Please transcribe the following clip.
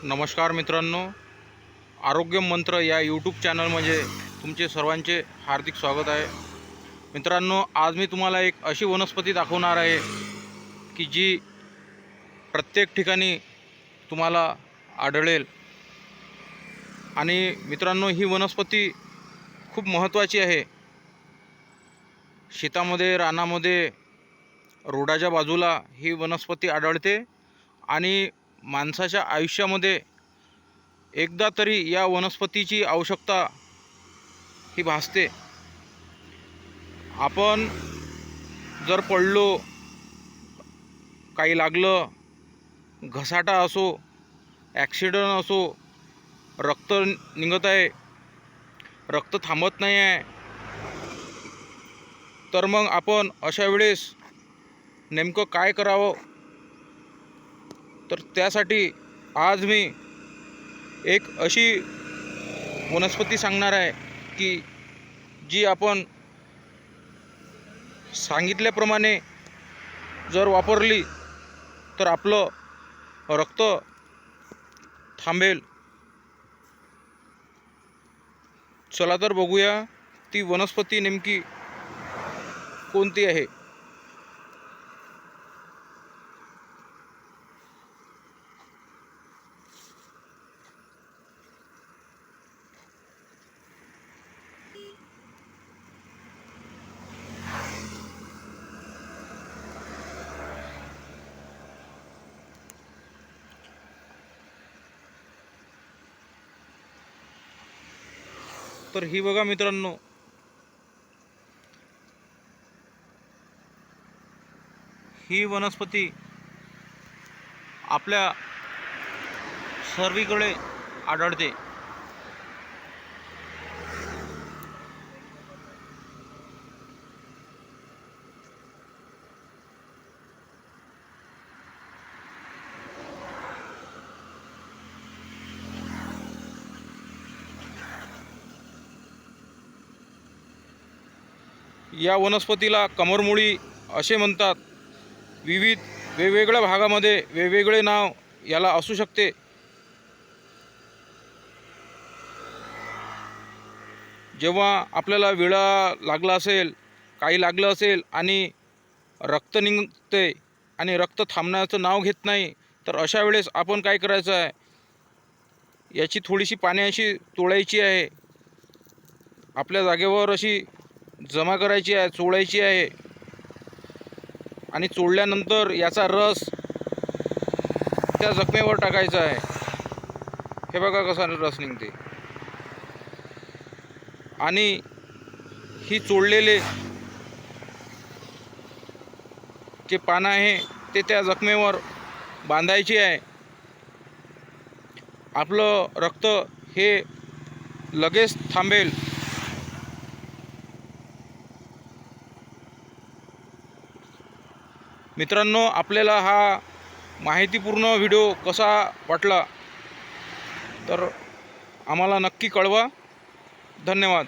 नमस्कार मित्रांनो, आरोग्य मंत्र या यूट्यूब चॅनलमध्ये तुमचे सर्वांचे हार्दिक स्वागत आहे। मित्रांनो, आज मी तुम्हाला एक अशी वनस्पती दाखवणार आहे की जी प्रत्येक ठिकाणी तुम्हाला आढळेल। आणि मित्रांनो, ही वनस्पती खूप महत्त्वाची आहे। शेतामध्ये, रानामध्ये, रोडाच्या बाजूला ही वनस्पती आढळते आणि माणसाच्या आयुष्यामध्ये एकदा तरी या वनस्पतीची आवश्यकता ही भासते। आपण जर पडलो, काही लागलं, घसाटा असो, ॲक्सिडेंट असो, रक्त निघत आहे, रक्त थांबत नाही आहे, तर मग आपण अशा वेळेस नेमकं काय करावं? तर त्यासाठी आज मी एक अशी वनस्पती सांगणार आहे की जी आपण सांगितल्याप्रमाणे जर वापरली तर आपलं रक्त थांबेल। चला तर बघूया ती वनस्पती नेमकी कोणती आहे। तर ही बघा मित्रांनो, ही वनस्पती आपल्या सर्वीकडे आढळते। या वनस्पतीला कमरमुळी असे म्हणतात। वेगवेगळ्या भागामध्ये वेगवेगळे नाव याला असू शकते। जेव्हा आपल्याला विळा लागला असेल, काही लागलं असेल आणि रक्त निघते आणि रक्त थांबण्याचं नाव घेत नाही, तर अशा वेळेस आपण काय करायचं आहे, याची थोडीशी पाने अशी तोडायची आहे, आपल्या जागेवर अशी जमा करायची आहे, चोळायची आहे आणि चोळल्यानंतर याचा रस त्या जखमेवर टाकायचा आहे। हे बघा कसा रस निघते। आणि ही चोळलेले जे पानं आहे ते त्या जखमेवर बांधायची आहे। आपलं रक्त हे लगेच थांबेल। मित्रांनो, आपल्याला हा माहितीपूर्ण व्हिडिओ कसा वाटला तर आम्हाला नक्की कळवा। धन्यवाद।